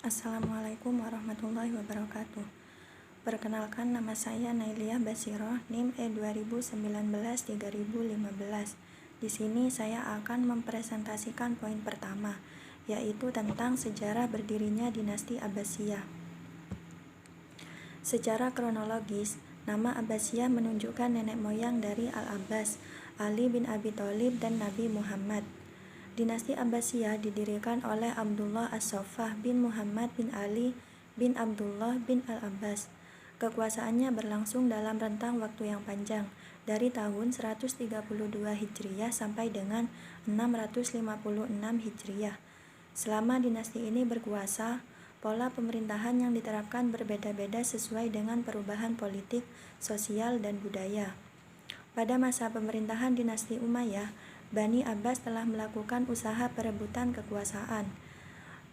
Assalamualaikum warahmatullahi wabarakatuh. Perkenalkan, nama saya Nailiah Basiroh, NIM E2019-3015. Di sini saya akan mempresentasikan poin pertama, yaitu tentang sejarah berdirinya dinasti Abbasiyah. Secara kronologis, nama Abbasiyah menunjukkan nenek moyang dari Al-Abbas, Ali bin Abi Thalib dan Nabi Muhammad. Dinasti Abbasiyah didirikan oleh Abdullah As-Saffah bin Muhammad bin Ali bin Abdullah bin Al-Abbas. Kekuasaannya berlangsung dalam rentang waktu yang panjang, dari tahun 132 Hijriah sampai dengan 656 Hijriah. Selama dinasti ini berkuasa, pola pemerintahan yang diterapkan berbeda-beda sesuai dengan perubahan politik, sosial, dan budaya. Pada masa pemerintahan dinasti Umayyah, Bani Abbas telah melakukan usaha perebutan kekuasaan.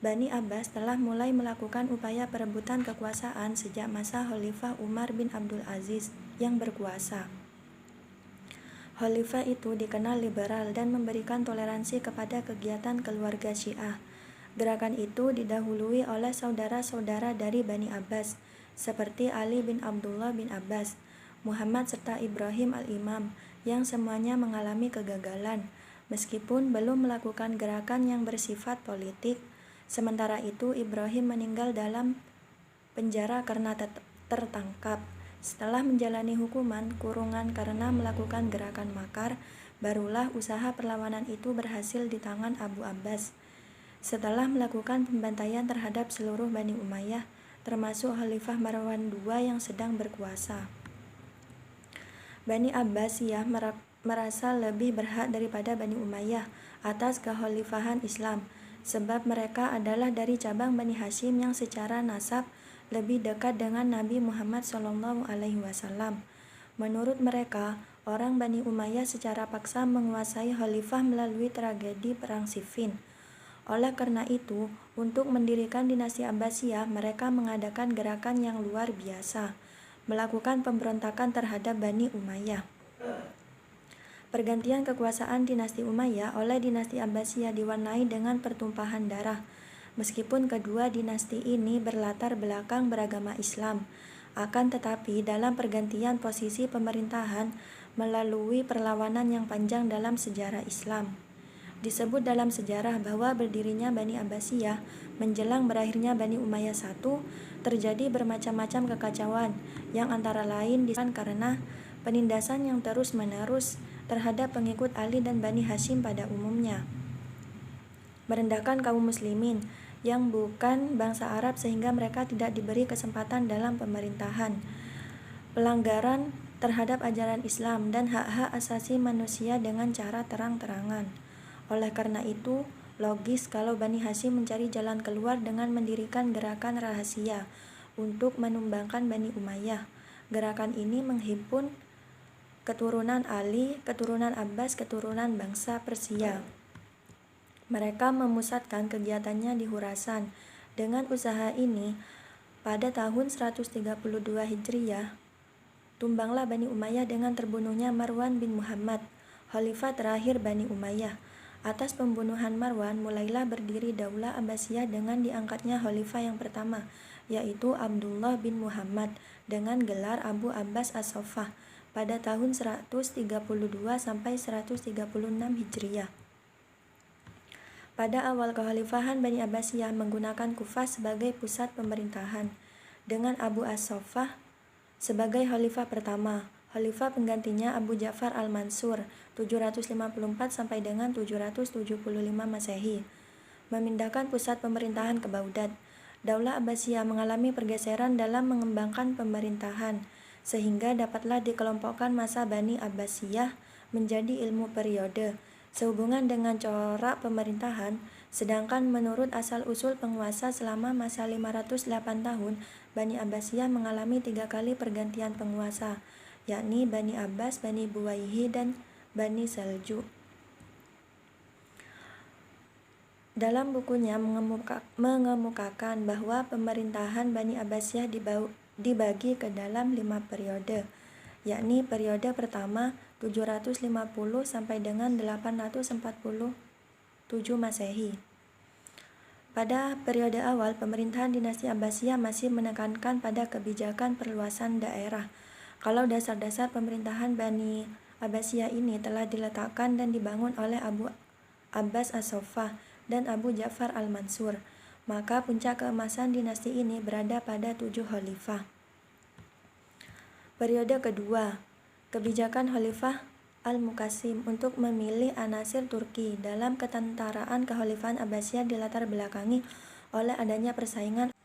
Bani Abbas telah mulai melakukan upaya perebutan kekuasaan sejak masa Khalifah Umar bin Abdul Aziz yang berkuasa. Khalifah itu dikenal liberal dan memberikan toleransi kepada kegiatan keluarga Syiah. Gerakan itu didahului oleh saudara-saudara dari Bani Abbas, seperti Ali bin Abdullah bin Abbas, Muhammad serta Ibrahim al-Imam, yang semuanya mengalami kegagalan, meskipun belum melakukan gerakan yang bersifat politik. Sementara itu, Ibrahim meninggal dalam penjara karena tertangkap. Setelah menjalani hukuman kurungan karena melakukan gerakan makar, barulah usaha perlawanan itu berhasil di tangan Abu Abbas. Setelah melakukan pembantaian terhadap seluruh Bani Umayyah, termasuk Khalifah Marwan II yang sedang berkuasa, Bani Abbasiyah merasa lebih berhak daripada Bani Umayyah atas kekhalifahan Islam, sebab mereka adalah dari cabang Bani Hashim yang secara nasab lebih dekat dengan Nabi Muhammad SAW. Menurut mereka, orang Bani Umayyah secara paksa menguasai khalifah melalui tragedi Perang Siffin. Oleh karena itu, untuk mendirikan dinasti Abbasiyah, mereka mengadakan gerakan yang luar biasa, melakukan pemberontakan terhadap Bani Umayyah. Pergantian kekuasaan dinasti Umayyah oleh dinasti Abbasiyah diwarnai dengan pertumpahan darah. Meskipun kedua dinasti ini berlatar belakang beragama Islam, akan tetapi dalam pergantian posisi pemerintahan melalui perlawanan yang panjang dalam sejarah Islam, disebut dalam sejarah bahwa berdirinya Bani Abbasiyah menjelang berakhirnya Bani Umayyah I terjadi bermacam-macam kekacauan yang antara lain disebabkan karena penindasan yang terus-menerus terhadap pengikut Ali dan Bani Hashim pada umumnya, merendahkan kaum muslimin yang bukan bangsa Arab sehingga mereka tidak diberi kesempatan dalam pemerintahan, pelanggaran terhadap ajaran Islam dan hak-hak asasi manusia dengan cara terang-terangan. Oleh karena itu, logis kalau Bani Hashim mencari jalan keluar dengan mendirikan gerakan rahasia untuk menumbangkan Bani Umayyah. Gerakan ini menghimpun keturunan Ali, keturunan Abbas, keturunan bangsa Persia. Mereka memusatkan kegiatannya di Khurasan. Dengan usaha ini, pada tahun 132 Hijriah, tumbanglah Bani Umayyah dengan terbunuhnya Marwan bin Muhammad, khalifah terakhir Bani Umayyah. Atas pembunuhan Marwan, mulailah berdiri Daulah Abbasiyah dengan diangkatnya khalifah yang pertama, yaitu Abdullah bin Muhammad dengan gelar Abu Abbas As-Saffah pada tahun 132 sampai 136 Hijriah. Pada awal kekhalifahan Bani Abbasiyah menggunakan Kufah sebagai pusat pemerintahan, dengan Abu As-Saffah sebagai khalifah pertama. Khalifah penggantinya Abu Ja'far al-Mansur 754 sampai dengan 775 Masehi memindahkan pusat pemerintahan ke Baghdad. Daulah Abbasiyah mengalami pergeseran dalam mengembangkan pemerintahan, sehingga dapatlah dikelompokkan masa Bani Abbasiyah menjadi ilmu periode sehubungan dengan corak pemerintahan. Sedangkan menurut asal-usul penguasa selama masa 508 tahun, Bani Abbasiyah mengalami 3 kali pergantian penguasa, yakni Bani Abbas, Bani Buwayhi, dan Bani Seljuk. Dalam bukunya mengemukakan bahwa pemerintahan Bani Abbasiyah dibagi ke dalam 5 periode, yakni periode pertama 750 sampai dengan 847 Masehi. Pada periode awal pemerintahan dinasti Abbasiyah masih menekankan pada kebijakan perluasan daerah. Kalau dasar-dasar pemerintahan Bani Abbasiyah ini telah diletakkan dan dibangun oleh Abu Abbas As-Soffah dan Abu Ja'far Al-Mansur, maka puncak keemasan dinasti ini berada pada 7 khalifah. Periode kedua, kebijakan Khalifah Al-Muqtasim untuk memilih anasir Turki dalam ketentaraan kekhalifahan Abbasiyah dilatar belakangi oleh adanya persaingan.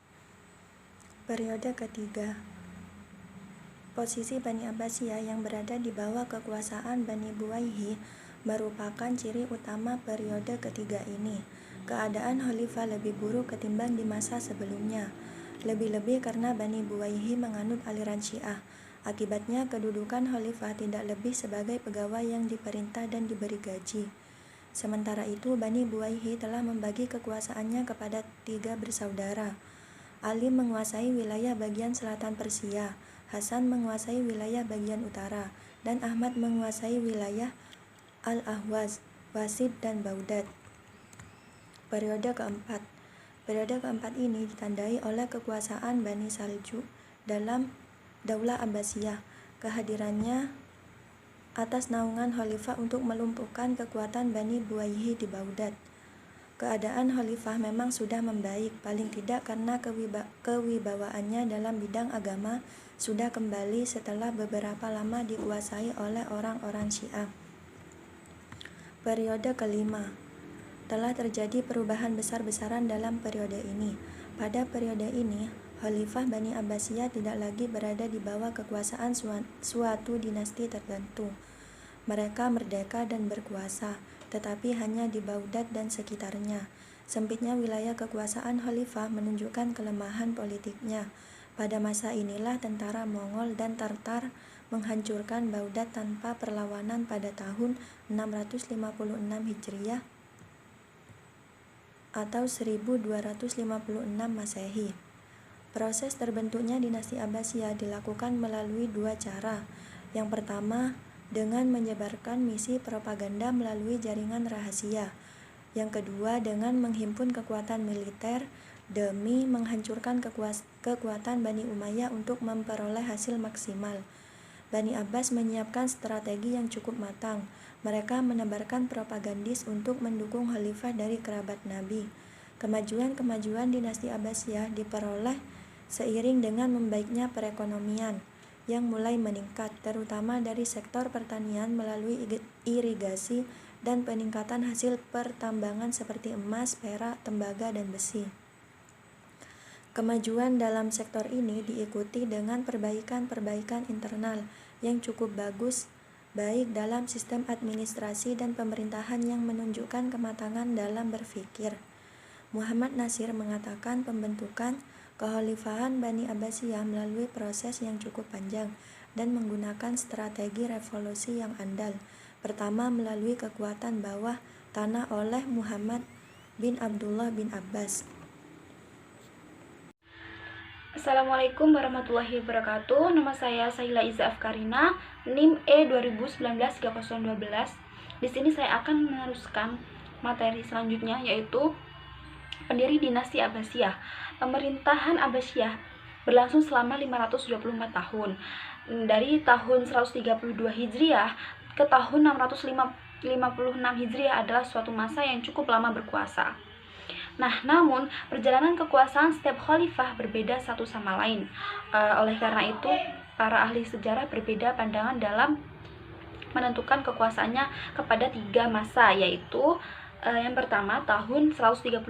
Periode ketiga, posisi Bani Abbasiyah yang berada di bawah kekuasaan Bani Buwayhi merupakan ciri utama periode ketiga ini. Keadaan khalifah lebih buruk ketimbang di masa sebelumnya, lebih-lebih karena Bani Buwayhi menganut aliran Syiah. Akibatnya, kedudukan khalifah tidak lebih sebagai pegawai yang diperintah dan diberi gaji. Sementara itu, Bani Buwayhi telah membagi kekuasaannya kepada 3 bersaudara. Ali menguasai wilayah bagian selatan Persia, Hasan menguasai wilayah bagian utara, dan Ahmad menguasai wilayah Al-Ahwaz, Wasid, dan Baghdad. Periode keempat ini ditandai oleh kekuasaan Bani Saljuk dalam Daulah Abbasiyah, kehadirannya atas naungan khalifah untuk melumpuhkan kekuatan Bani Buwayhi di Baghdad. Keadaan khalifah memang sudah membaik, paling tidak karena kewibawaannya dalam bidang agama sudah kembali setelah beberapa lama dikuasai oleh orang-orang Syiah. Periode kelima, telah terjadi perubahan besar-besaran dalam periode ini. Pada periode ini, Khalifah Bani Abbasiyah tidak lagi berada di bawah kekuasaan suatu dinasti tertentu. Mereka merdeka dan berkuasa, tetapi hanya di Baghdad dan sekitarnya. Sempitnya wilayah kekuasaan khalifah menunjukkan kelemahan politiknya. Pada masa inilah tentara Mongol dan Tartar menghancurkan Baghdad tanpa perlawanan pada tahun 656 Hijriah atau 1256 Masehi. Proses terbentuknya dinasti Abbasiyah dilakukan melalui 2 cara. Yang pertama, dengan menyebarkan misi propaganda melalui jaringan rahasia. Yang kedua, dengan menghimpun kekuatan militer demi menghancurkan kekuatan Bani Umayyah untuk memperoleh hasil maksimal. Bani Abbas menyiapkan strategi yang cukup matang. Mereka menebarkan propagandis untuk mendukung khalifah dari kerabat Nabi. Kemajuan dinasti Abbasiyah diperoleh seiring dengan membaiknya perekonomian yang mulai meningkat, terutama dari sektor pertanian melalui irigasi dan peningkatan hasil pertambangan seperti emas, perak, tembaga, dan besi. Kemajuan dalam sektor ini diikuti dengan perbaikan internal yang cukup bagus, baik dalam sistem administrasi dan pemerintahan yang menunjukkan kematangan dalam berpikir. Muhammad Nasir mengatakan pembentukan kekhalifahan Bani Abbasiyah melalui proses yang cukup panjang dan menggunakan strategi revolusi yang andal. Pertama, melalui kekuatan bawah tanah oleh Muhammad bin Abdullah bin Abbas. Assalamualaikum warahmatullahi wabarakatuh. Nama saya Sahila Iza Afkarina, NIM E2019-3012. Di sini saya akan meneruskan materi selanjutnya, yaitu pendiri dinasti Abbasiyah. Pemerintahan Abbasiyah berlangsung selama 524 tahun, dari tahun 132 Hijriah ke tahun 656 Hijriah adalah suatu masa yang cukup lama berkuasa. Namun perjalanan kekuasaan setiap khalifah berbeda satu sama lain. Oleh karena itu, para ahli sejarah berbeda pandangan dalam menentukan kekuasaannya kepada 3 masa, yaitu yang pertama tahun 132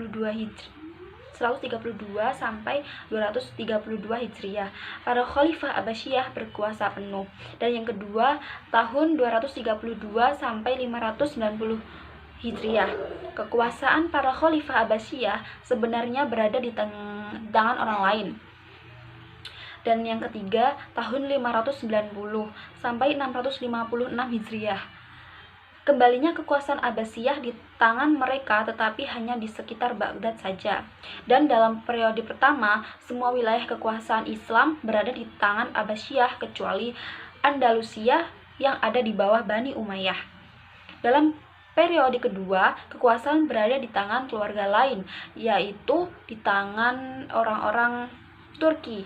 sampai 232 Hijriah. Para khalifah Abbasiyah berkuasa penuh. Dan yang kedua tahun 232 sampai 590 Hijriah. Kekuasaan para khalifah Abbasiyah sebenarnya berada di tangan orang lain. Dan yang ketiga tahun 590 sampai 656 Hijriah. Kembalinya kekuasaan Abbasiyah di tangan mereka, tetapi hanya di sekitar Baghdad saja. Dan dalam periode pertama, semua wilayah kekuasaan Islam berada di tangan Abbasiyah kecuali Andalusia yang ada di bawah Bani Umayyah. Dalam Periode kedua, kekuasaan berada di tangan keluarga lain, yaitu di tangan orang-orang Turki,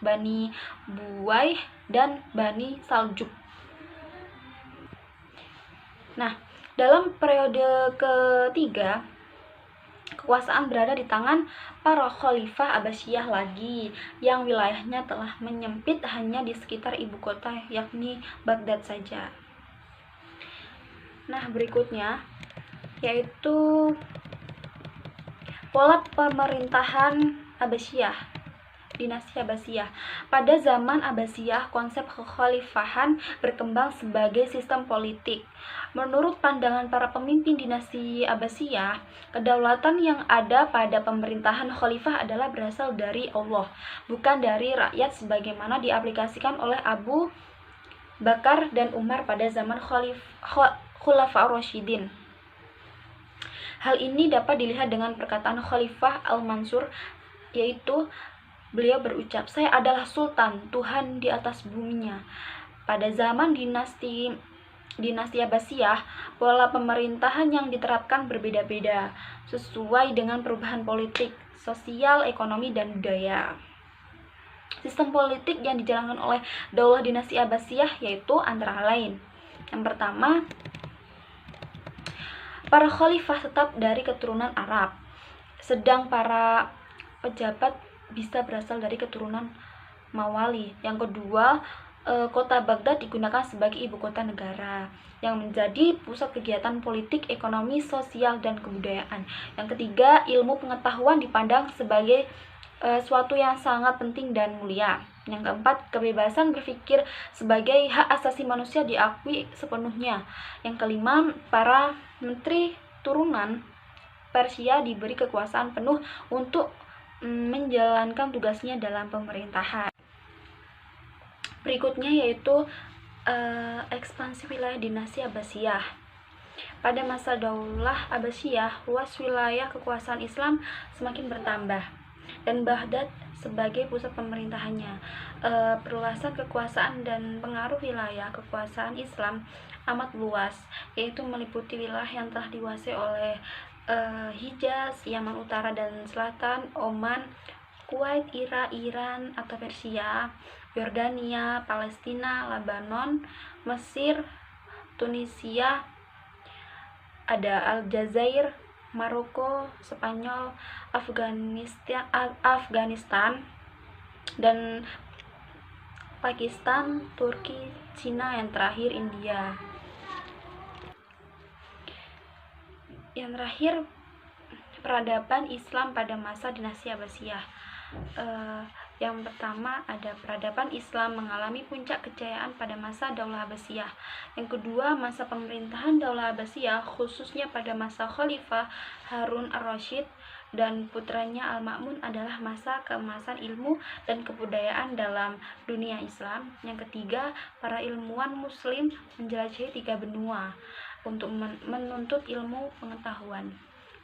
Bani Buwayh dan Bani Saljuk. Nah, dalam periode ketiga, kekuasaan berada di tangan para khalifah Abbasiyah lagi, yang wilayahnya telah menyempit hanya di sekitar ibu kota, yakni Baghdad saja. Nah, berikutnya yaitu pola pemerintahan Abbasiyah, dinasti Abbasiyah. Pada zaman Abbasiyah, konsep kekhalifahan berkembang sebagai sistem politik. Menurut pandangan para pemimpin dinasti Abbasiyah, kedaulatan yang ada pada pemerintahan khalifah adalah berasal dari Allah, bukan dari rakyat sebagaimana diaplikasikan oleh Abu Bakar dan Umar pada zaman Khulafaur Rasyidin. Hal ini dapat dilihat dengan perkataan Khalifah Al-Mansur, yaitu beliau berucap, "Saya adalah sultan, Tuhan di atas buminya." Pada zaman dinasti Abbasiyah, pola pemerintahan yang diterapkan berbeda-beda sesuai dengan perubahan politik, sosial, ekonomi, dan budaya. Sistem politik yang dijalankan oleh Daulah dinasti Abbasiyah yaitu antara lain: yang pertama, para khalifah tetap dari keturunan Arab, sedang para pejabat bisa berasal dari keturunan Mawali. Yang kedua, kota Baghdad digunakan sebagai ibu kota negara yang menjadi pusat kegiatan politik, ekonomi, sosial, dan kebudayaan. Yang ketiga, ilmu pengetahuan dipandang sebagai suatu yang sangat penting dan mulia. Yang keempat, kebebasan berpikir sebagai hak asasi manusia diakui sepenuhnya. Yang kelima, para menteri turunan Persia diberi kekuasaan penuh untuk menjalankan tugasnya dalam pemerintahan. Berikutnya yaitu ekspansi wilayah dinasti Abbasiyah. Pada masa Daulah Abbasiyah, luas wilayah kekuasaan Islam semakin bertambah dan Baghdad sebagai pusat pemerintahannya. Perluasan kekuasaan dan pengaruh wilayah kekuasaan Islam amat luas, yaitu meliputi wilayah yang telah dikuasai oleh Hijaz, Yaman Utara dan Selatan, Oman, Kuwait, Iran atau Persia, Yordania, Palestina, Lebanon, Mesir, Tunisia, ada Aljazair, Maroko, Spanyol, Afghanistan, dan Pakistan, Turki, Cina, yang terakhir India. Yang terakhir, peradaban Islam pada masa dinasti Abbasiyah. Yang pertama ada peradaban Islam mengalami puncak kejayaan pada masa Daulah Abbasiyah. Yang kedua, masa pemerintahan Daulah Abbasiyah khususnya pada masa Khalifah Harun ar-Rasyid dan putranya Al-Ma'mun adalah masa keemasan ilmu dan kebudayaan dalam dunia Islam. Yang ketiga, para ilmuwan muslim menjelajahi 3 benua untuk menuntut ilmu pengetahuan.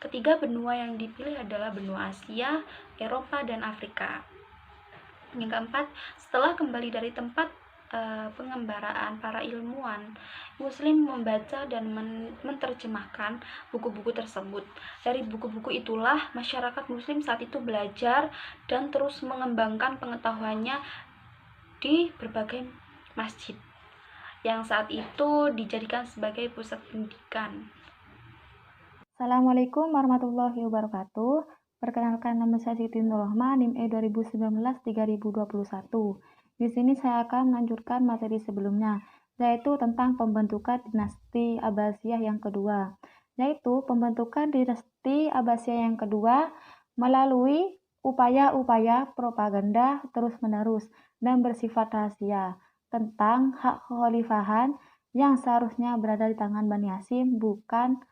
Ketiga benua yang dipilih adalah benua Asia, Eropa, dan Afrika. Yang keempat, setelah kembali dari tempat pengembaraan para ilmuwan muslim membaca dan menerjemahkan buku-buku tersebut. Dari buku-buku itulah masyarakat muslim saat itu belajar dan terus mengembangkan pengetahuannya di berbagai masjid yang saat itu dijadikan sebagai pusat pendidikan. Assalamualaikum warahmatullahi wabarakatuh. Perkenalkan, nama saya Siti Nurrohma, NIM E 2019-3021. Di sini saya akan melanjutkan materi sebelumnya, yaitu tentang pembentukan dinasti Abbasiyah yang kedua. Yaitu pembentukan dinasti Abbasiyah yang kedua melalui upaya-upaya propaganda terus-menerus dan bersifat rahasia tentang hak kekhalifahan yang seharusnya berada di tangan Bani Hashim, bukan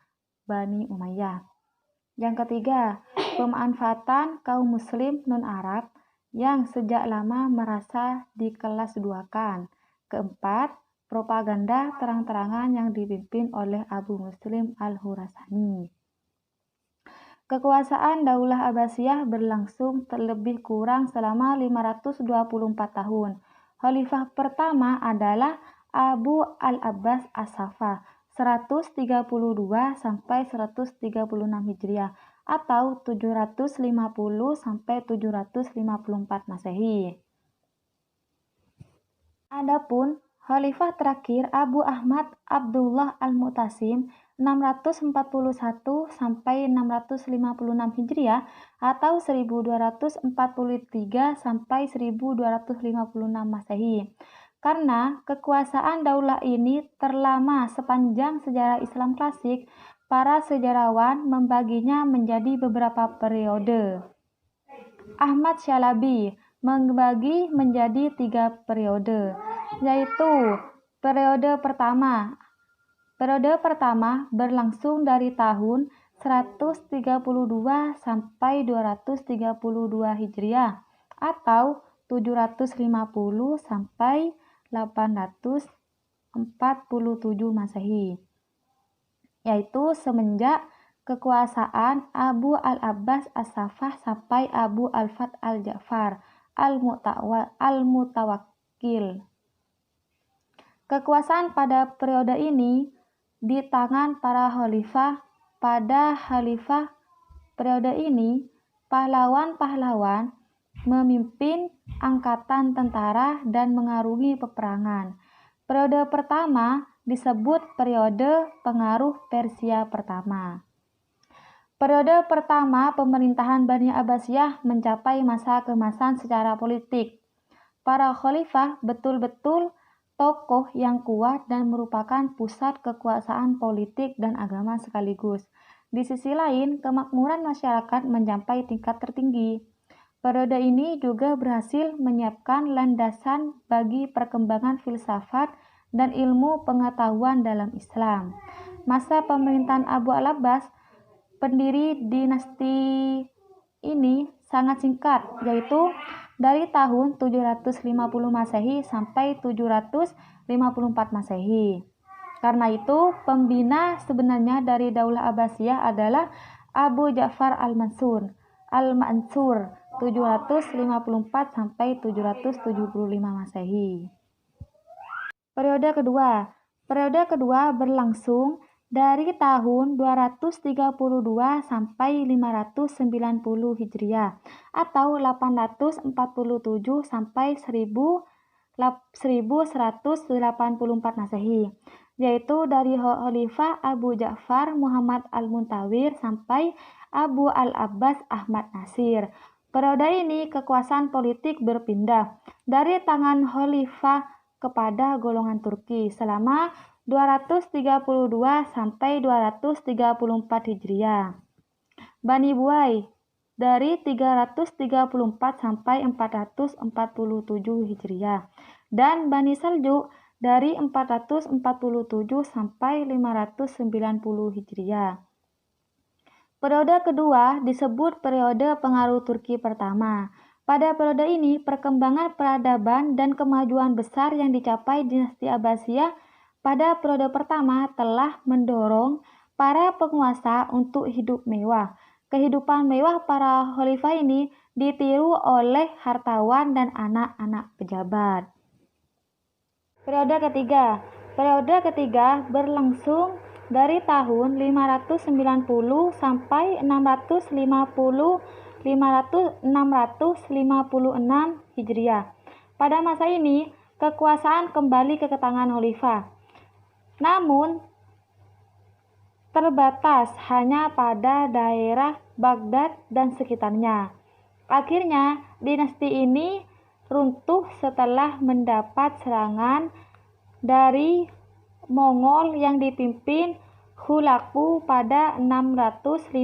Bani Umayyah. Yang ketiga, pemanfaatan kaum muslim non-Arab yang sejak lama merasa dikelas duakan. Keempat, propaganda terang-terangan yang dipimpin oleh Abu Muslim Al-Khurasani. Kekuasaan Daulah Abbasiyah berlangsung terlebih kurang selama 524 tahun. Khalifah pertama adalah Abu al-Abbas as-Saffah 132 sampai 136 Hijriah atau 750 sampai 754 Masehi. Adapun Khalifah terakhir Abu Ahmad Abdullah Al-Mu'tasim 641 sampai 656 Hijriah atau 1243 sampai 1256 Masehi. Karena kekuasaan daulah ini terlama sepanjang sejarah Islam klasik, para sejarawan membaginya menjadi beberapa periode. Ahmad Syalabi membagi menjadi 3 periode, yaitu periode pertama berlangsung dari tahun 132 sampai 232 Hijriah atau 750 sampai 847 Masehi, yaitu semenjak kekuasaan Abu al-Abbas as-Saffah sampai Abu al-Fath al-Ja'far al-Mutawakkil. Kekuasaan pada periode ini di tangan para khalifah. Pada khalifah periode ini, pahlawan-pahlawan memimpin angkatan tentara dan mengarungi peperangan. Periode pertama disebut periode pengaruh Persia pertama. Periode pertama pemerintahan Bani Abbasiyah mencapai masa keemasan secara politik. Para khalifah betul-betul tokoh yang kuat dan merupakan pusat kekuasaan politik dan agama sekaligus. Di sisi lain, kemakmuran masyarakat mencapai tingkat tertinggi. Periode ini juga berhasil menyiapkan landasan bagi perkembangan filsafat dan ilmu pengetahuan dalam Islam. Masa pemerintahan Abu al-Abbas, pendiri dinasti ini, sangat singkat, yaitu dari tahun 750 Masehi sampai 754 Masehi. Karena itu, pembina sebenarnya dari Daulah Abbasiyah adalah Abu Ja'far al-Mansur 754 sampai 775 Masehi. Periode kedua berlangsung dari tahun 232 sampai 590 Hijriah atau 847 sampai 1184 Masehi, yaitu dari Khalifah Abu Ja'far Muhammad Al-Muntawir sampai Abu al-Abbas Ahmad Nasir. Periode ini kekuasaan politik berpindah dari tangan Khalifah kepada golongan Turki selama 232 sampai 234 Hijriah. Bani Buai dari 334 sampai 447 Hijriah dan Bani Saljuk dari 447 sampai 590 Hijriah. Periode kedua disebut periode pengaruh Turki pertama. Pada periode ini, perkembangan peradaban dan kemajuan besar yang dicapai dinasti Abbasiyah pada periode pertama telah mendorong para penguasa untuk hidup mewah. Kehidupan mewah para khalifah ini ditiru oleh hartawan dan anak-anak pejabat. Periode ketiga berlangsung dari tahun 590 sampai 656 Hijriah. Pada masa ini, kekuasaan kembali ke tangan khalifah, namun terbatas hanya pada daerah Baghdad dan sekitarnya. Akhirnya, dinasti ini runtuh setelah mendapat serangan dari Mongol yang dipimpin Hulagu pada 656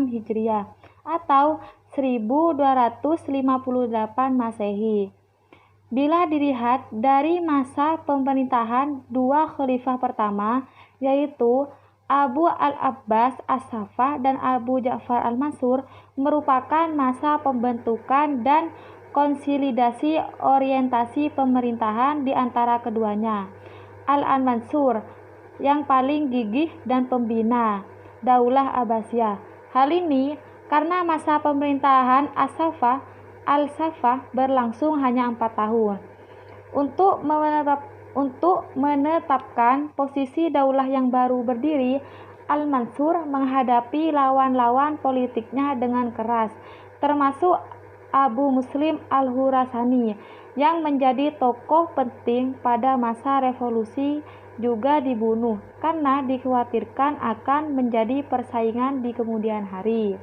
Hijriah atau 1258 Masehi. Bila dilihat dari masa pemerintahan dua khalifah pertama, yaitu Abu al-Abbas as-Saffah dan Abu Ja'far al-Mansur, merupakan masa pembentukan dan konsolidasi orientasi pemerintahan di antara keduanya. Al-Mansur yang paling gigih dan pembina Daulah Abbasiyah. Hal ini karena masa pemerintahan al-Saffah berlangsung hanya 4 tahun. Untuk menetapkan posisi daulah yang baru berdiri, Al-Mansur menghadapi lawan-lawan politiknya dengan keras, termasuk Abu Muslim Al-Khurasani yang menjadi tokoh penting pada masa revolusi juga dibunuh karena dikhawatirkan akan menjadi persaingan di kemudian hari.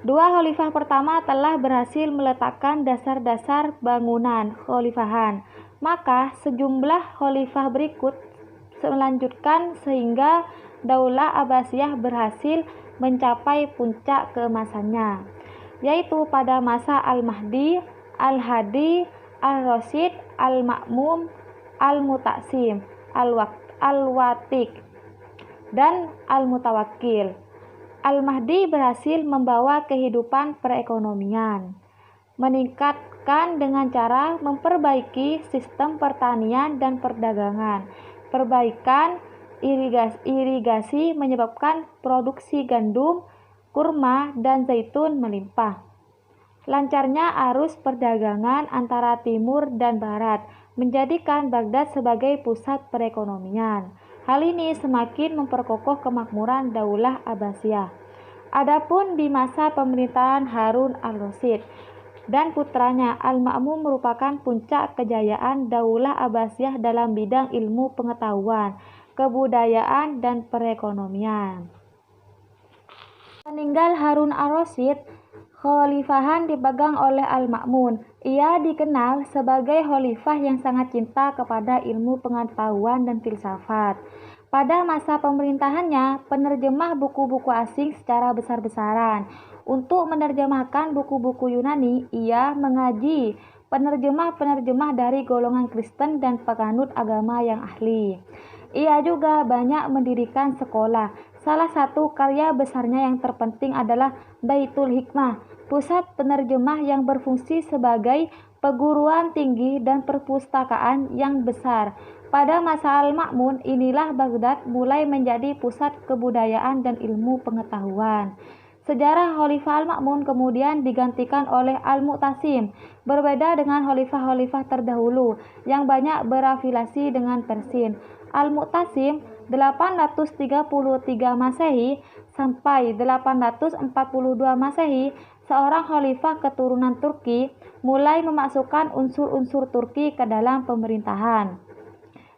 Dua khalifah pertama telah berhasil meletakkan dasar-dasar bangunan khalifahan, maka sejumlah khalifah berikut melanjutkan sehingga Daulah Abbasiyah berhasil mencapai puncak keemasannya, yaitu pada masa Al-Mahdi, Al-Hadi, Al-Rasyid, Al-Ma'mun, Al-Mutaksim, Al-Watik, dan Al-Mutawakkil. Al-Mahdi berhasil membawa kehidupan perekonomian, meningkatkan dengan cara memperbaiki sistem pertanian dan perdagangan. Perbaikan irigasi menyebabkan produksi gandum, kurma, dan zaitun melimpah. Lancarnya arus perdagangan antara timur dan barat menjadikan Baghdad sebagai pusat perekonomian. Hal ini semakin memperkokoh kemakmuran Daulah Abbasiyah. Adapun di masa pemerintahan Harun al-Rasyid dan putranya Al-Ma'mun merupakan puncak kejayaan Daulah Abbasiyah dalam bidang ilmu pengetahuan, kebudayaan, dan perekonomian. Meninggal Harun al-Rasyid, khalifahan dipegang oleh Al-Ma'mun. Ia dikenal sebagai khalifah yang sangat cinta kepada ilmu pengetahuan dan filsafat. Pada masa pemerintahannya, penerjemah buku-buku asing secara besar-besaran. Untuk menerjemahkan buku-buku Yunani, ia mengaji penerjemah-penerjemah dari golongan Kristen dan penganut agama yang ahli. Ia juga banyak mendirikan sekolah. Salah satu karya besarnya yang terpenting adalah Baitul Hikmah, pusat penerjemah yang berfungsi sebagai perguruan tinggi dan perpustakaan yang besar. Pada masa Al-Ma'mun, inilah Baghdad mulai menjadi pusat kebudayaan dan ilmu pengetahuan. Sejarah Khalifah Al-Ma'mun kemudian digantikan oleh Al-Mu'tasim. Berbeda dengan khalifah-khalifah terdahulu yang banyak berafiliasi dengan Persia. Al-Mu'tasim 833 Masehi sampai 842 Masehi, seorang khalifah keturunan Turki, mulai memasukkan unsur-unsur Turki ke dalam pemerintahan.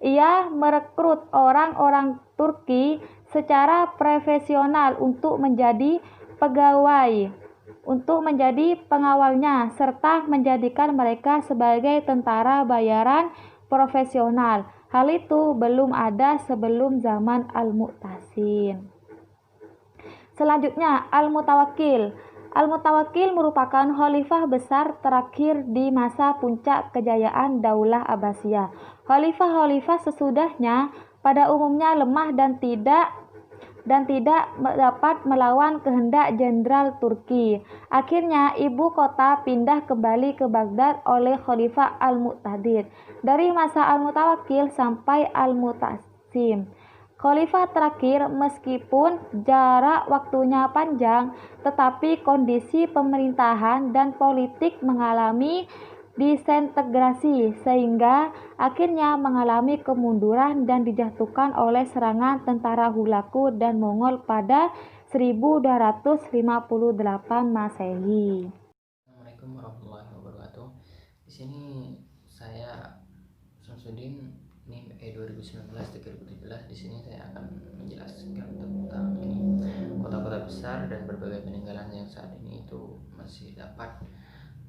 Ia merekrut orang-orang Turki secara profesional untuk menjadi pegawai, untuk menjadi pengawalnya, serta menjadikan mereka sebagai tentara bayaran profesional. Hal itu belum ada sebelum zaman Al-Mu'tasim. Selanjutnya, Al-Mutawakkil. Al-Mutawakkil merupakan khalifah besar terakhir di masa puncak kejayaan Daulah Abbasiyah. Khalifah-khalifah sesudahnya pada umumnya lemah dan tidak dapat melawan kehendak jenderal Turki. Akhirnya ibu kota pindah kembali ke Baghdad oleh Khalifah Al-Mu'tadid dari masa Al-Mutawakkil sampai Al-Mu'tasim. Khalifah terakhir meskipun jarak waktunya panjang, tetapi kondisi pemerintahan dan politik mengalami disintegrasi sehingga akhirnya mengalami kemunduran dan dijatuhkan oleh serangan tentara Hulagu dan Mongol pada 1258 Masehi. Assalamualaikum warahmatullahi wabarakatuh. Di sini saya Samsudin, ini 2019-2017. Di sini saya akan menjelaskan tentang ini kota-kota besar dan berbagai peninggalan yang saat ini itu masih dapat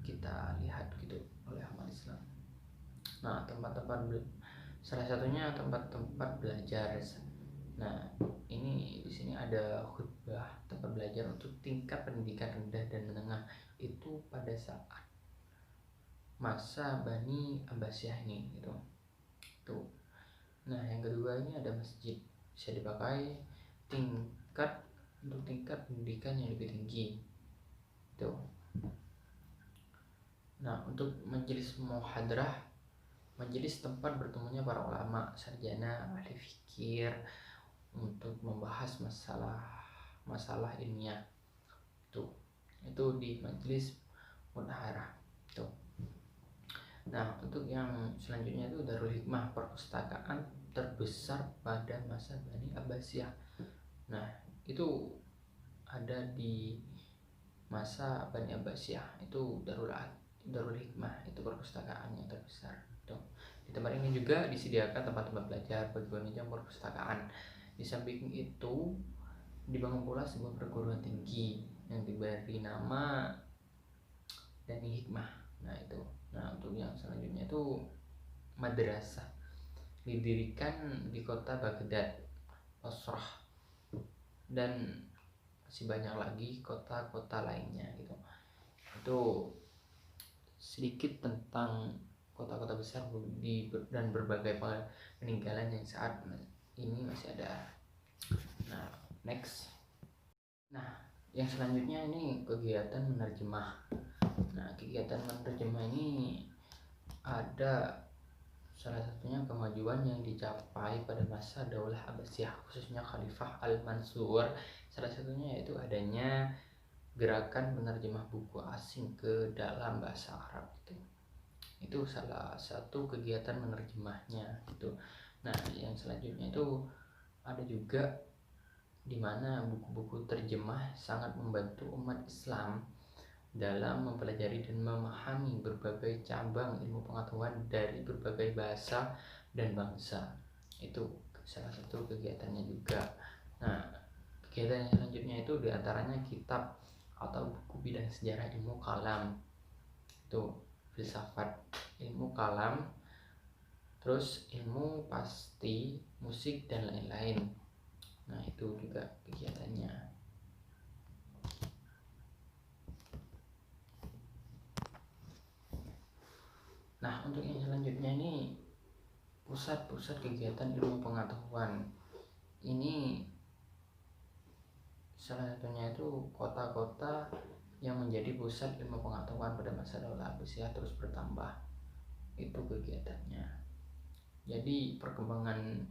kita lihat gitu oleh umat Islam. Nah, salah satunya tempat-tempat belajar. Nah, ini di sini ada khutbah tempat belajar untuk tingkat pendidikan rendah dan menengah itu pada saat masa Bani Abbasiyah ini gitu. Tuh. Nah, yang kedua ini ada masjid, bisa dipakai untuk tingkat pendidikan yang lebih tinggi. Tuh. Nah, untuk majelis muhadrah, majelis tempat bertemunya para ulama, sarjana, ahli fikir untuk membahas masalah ilmiah. Tuh. Itu di majelis muhadrah. Tuh. Nah, untuk yang selanjutnya itu Darul Hikmah, perpustakaan terbesar pada masa Bani Abbasiyah. Nah, itu ada di masa Bani Abbasiyah, itu Darul Hikmah, itu perpustakaan yang terbesar. Tuh. Di tempat ini juga disediakan tempat-tempat belajar bagi penunjang perpustakaan. Di samping itu dibangun pula sebuah perguruan tinggi yang diberi nama Dani Hikmah. Nah itu. Nah untuk yang selanjutnya itu madrasah, didirikan di kota Baghdad, Basrah, dan masih banyak lagi kota-kota lainnya gitu. Itu sedikit tentang kota-kota besar dan berbagai peninggalan yang saat ini masih ada. Nah next. Nah yang selanjutnya ini kegiatan menerjemah. Nah kegiatan menerjemah ini ada salah satunya kemajuan yang dicapai pada masa Daulah Abbasiyah, khususnya Khalifah Al-Mansur. Salah satunya yaitu adanya gerakan penerjemah buku asing ke dalam bahasa Arab itu salah satu kegiatan menerjemahnya gitu. Nah yang selanjutnya itu ada juga di mana buku-buku terjemah sangat membantu umat Islam dalam mempelajari dan memahami berbagai cabang ilmu pengetahuan dari berbagai bahasa dan bangsa. Itu salah satu kegiatannya juga. Nah kegiatan yang selanjutnya itu diantaranya kitab atau buku bidang sejarah ilmu kalam, itu filsafat, ilmu kalam, terus ilmu pasti, musik, dan lain-lain. Nah itu juga kegiatannya. Nah untuk yang selanjutnya ini pusat-pusat kegiatan ilmu pengetahuan. Ini salah satunya itu kota-kota yang menjadi pusat ilmu pengetahuan pada masa Daulah Abbasiyah terus bertambah. Itu kegiatannya. Jadi perkembangan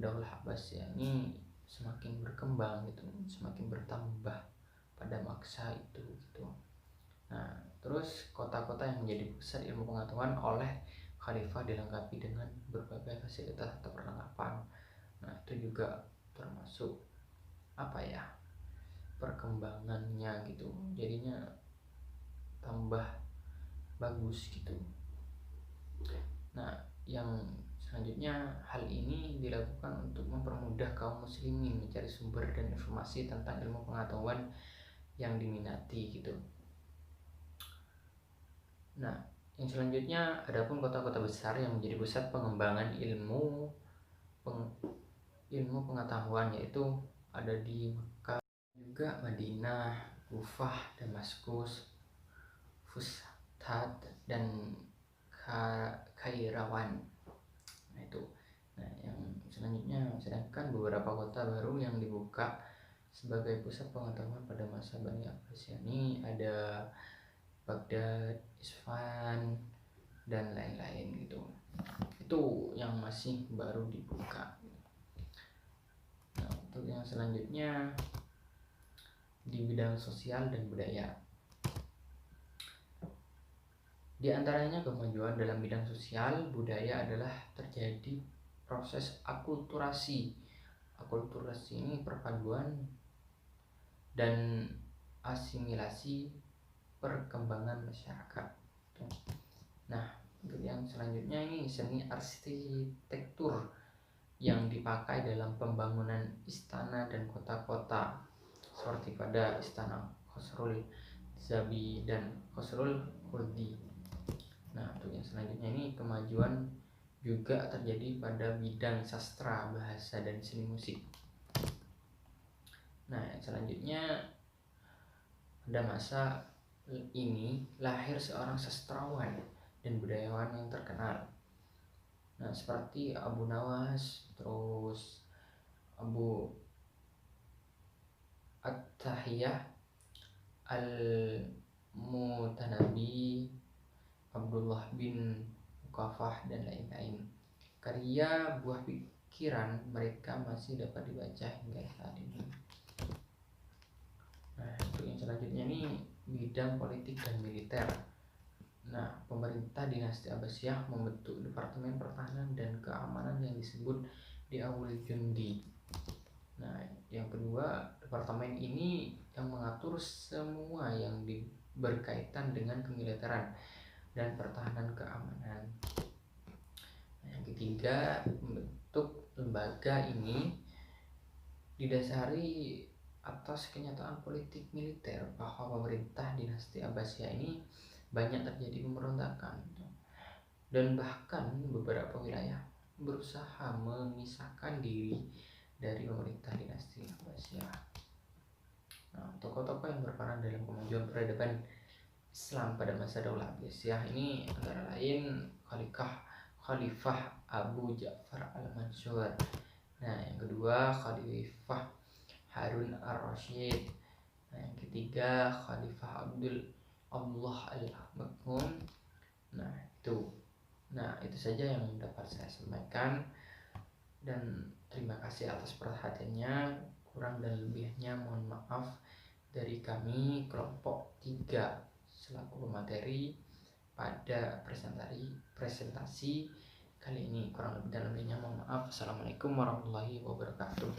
Daulah Abbasiyah ini semakin berkembang gitu, semakin bertambah pada masa itu gitu. Nah, terus kota-kota yang menjadi pusat ilmu pengetahuan oleh khalifah dilengkapi dengan berbagai fasilitas atau perlengkapan. Nah, itu juga termasuk apa ya? Perkembangannya gitu. Jadinya tambah bagus gitu. Nah, yang selanjutnya hal ini dilakukan untuk mempermudah kaum muslimin mencari sumber dan informasi tentang ilmu pengetahuan yang diminati gitu. Nah, yang selanjutnya adapun kota-kota besar yang menjadi pusat pengembangan ilmu pengetahuan yaitu ada di Mekah, juga Madinah, Kufah, Damaskus, Fustat, dan Kairawan. Nah itu. Nah yang selanjutnya, sedangkan beberapa kota baru yang dibuka sebagai pusat pengetahuan pada masa Bani Abbasiyah ini ada Baghdad, Isfahan, dan lain-lain gitu. Itu yang masih baru dibuka. Nah untuk yang selanjutnya di bidang sosial dan budaya. Di antaranya kemajuan dalam bidang sosial budaya adalah terjadi proses akulturasi. Akulturasi ini perpaduan dan asimilasi perkembangan masyarakat. Nah, untuk yang selanjutnya ini seni arsitektur yang dipakai dalam pembangunan istana dan kota-kota seperti pada istana Khosrul Zabi dan Khosrul Khuldi. Nah, untuk yang selanjutnya ini kemajuan juga terjadi pada bidang sastra, bahasa, dan seni musik. Nah, yang selanjutnya pada masa ini lahir seorang sastrawan dan budayawan yang terkenal. Nah, seperti Abu Nawas, terus Abu At-Tahiyah Al-Mutanabi, Abdullah bin Mukafah, dan lain-lain. Karya buah pikiran mereka masih dapat dibaca hingga saat ini. Nah, untuk yang selanjutnya ini bidang politik dan militer. Nah, pemerintah dinasti Abbasiyah membentuk Departemen Pertahanan dan Keamanan yang disebut Diawul Jundi. Nah, yang kedua, departemen ini yang mengatur semua yang berkaitan dengan kemiliteran dan pertahanan keamanan. Nah, yang ketiga, membentuk lembaga ini didasari atas kenyataan politik militer bahwa pemerintah dinasti Abbasiyah ini banyak terjadi pemberontakan dan bahkan beberapa wilayah berusaha memisahkan diri dari pemerintah dinasti Abbasiyah. Nah, tokoh-tokoh yang berperan dalam kemajuan peradaban Islam pada masa Daulah Abbasiyah ini antara lain Khalifah Abu Ja'far al-Mansur. Nah, yang kedua Khalifah Harun ar-Rasyid. Nah, yang ketiga Khalifah Abdullah al-Makmun. Nah, itu saja yang dapat saya sampaikan, dan terima kasih atas perhatiannya. Kurang dan lebihnya mohon maaf dari kami kelompok 3 selaku pemateri pada presentasi kali ini. Kurang lebih dan lebihnya mohon maaf. Assalamualaikum warahmatullahi wabarakatuh.